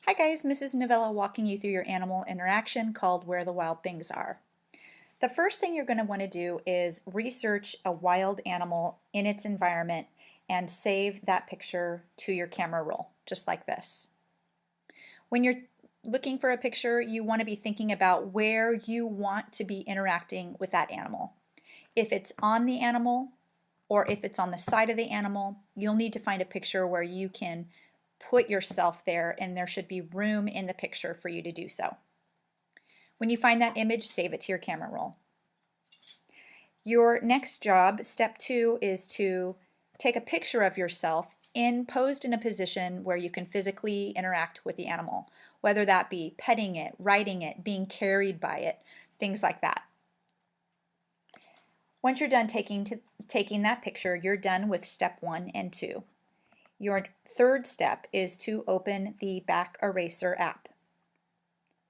Hi guys, Mrs. Novella walking you through your animal interaction called Where the Wild Things Are. The first thing you're going to want to do is research a wild animal in its environment and save that picture to your camera roll, just like this. When you're looking for a picture, you want to be thinking about where you want to be interacting with that animal. If it's on the animal or if it's on the side of the animal, you'll need to find a picture where you can put yourself there and there should be room in the picture for you to do so. When you find that image, save it to your camera roll. Your next job, step 2, is to take a picture of yourself posed in a position where you can physically interact with the animal, whether that be petting it, riding it, being carried by it, things like that. Once you're done taking that picture, you're done with step 1 and 2. Your third step is to open the Back Eraser app.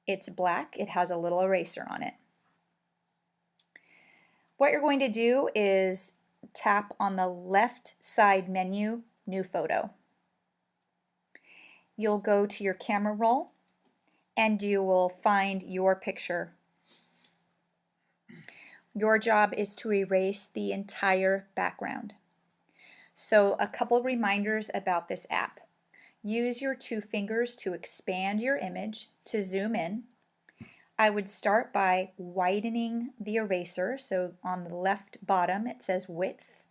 It's black, it has a little eraser on it. What you're going to do is tap on the left side menu, New Photo. You'll go to your camera roll and you will find your picture. Your job is to erase the entire background. So a couple reminders about this app. Use your 2 fingers to expand your image to zoom in. I would start by widening the eraser, so on the left bottom it says width,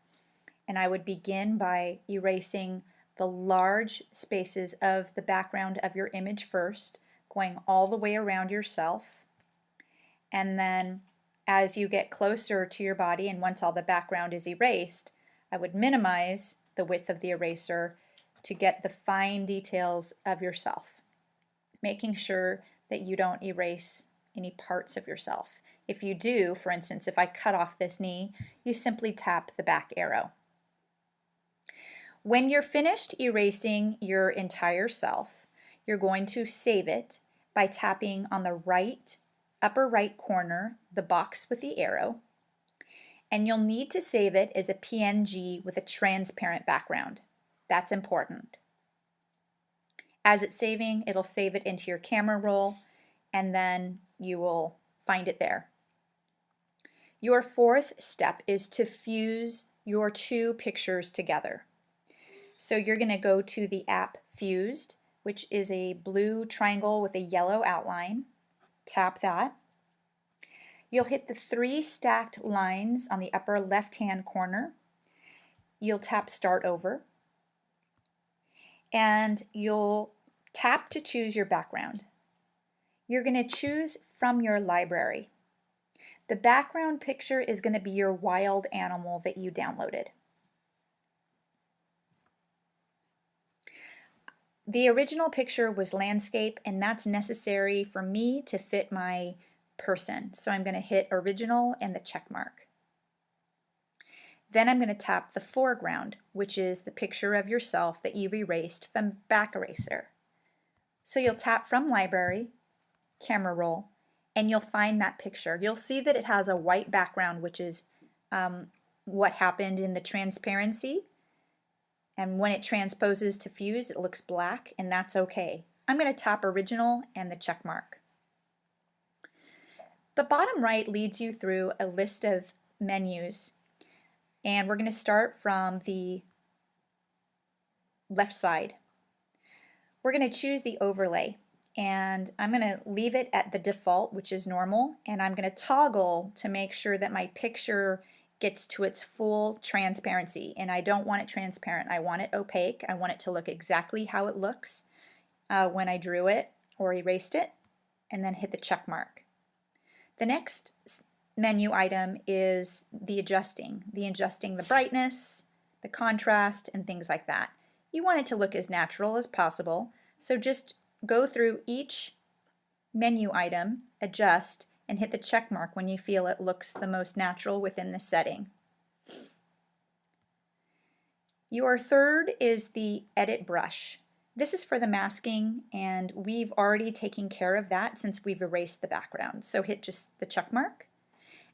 and I would begin by erasing the large spaces of the background of your image first, going all the way around yourself, and then as you get closer to your body and once all the background is erased, I would minimize the width of the eraser to get the fine details of yourself, making sure that you don't erase any parts of yourself. If you do, for instance, if I cut off this knee, you simply tap the back arrow. When you're finished erasing your entire self, you're going to save it by tapping on the upper right corner, the box with the arrow, and you'll need to save it as a PNG with a transparent background. That's important. As it's saving, it'll save it into your camera roll, and then you will find it there. Your fourth step is to fuse your 2 pictures together. So you're going to go to the app Fused, which is a blue triangle with a yellow outline. Tap that. You'll hit the 3 stacked lines on the upper left-hand corner. You'll tap Start Over, and you'll tap to choose your background. You're going to choose from your library. The background picture is going to be your wild animal that you downloaded. The original picture was landscape, and that's necessary for me to fit my person. So I'm going to hit Original and the check mark. Then I'm going to tap the foreground, which is the picture of yourself that you've erased from Back Eraser. So you'll tap from Library, Camera Roll, and you'll find that picture. You'll see that it has a white background, which is what happened in the transparency. And when it transposes to Fuse, it looks black, and that's okay. I'm going to tap Original and the check mark. The bottom right leads you through a list of menus, and we're going to start from the left side. We're going to choose the overlay, and I'm going to leave it at the default, which is normal, and I'm going to toggle to make sure that my picture gets to its full transparency, and I don't want it transparent. I want it opaque. I want it to look exactly how it looks when I drew it or erased it, and then hit the check mark. The next menu item is the adjusting the brightness, the contrast, and things like that. You want it to look as natural as possible, so just go through each menu item, adjust, and hit the check mark when you feel it looks the most natural within the setting. Your third is the Edit Brush. This is for the masking, and we've already taken care of that since we've erased the background. So hit just the check mark.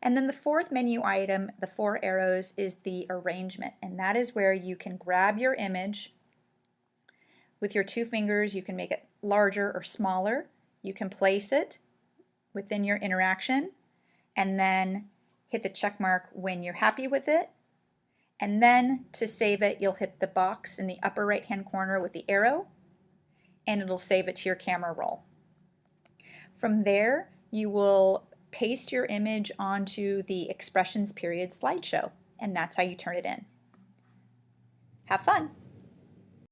And then the fourth menu item, the 4 arrows, is the Arrangement, and that is where you can grab your image With your two fingers, you can make it larger or smaller. You can place it within your interaction and then hit the check mark when you're happy with it. And then to save it, you'll hit the box in the upper right-hand corner with the arrow, and it'll save it to your camera roll. From there, you will paste your image onto the Expressions Period slideshow, and that's how you turn it in. Have fun!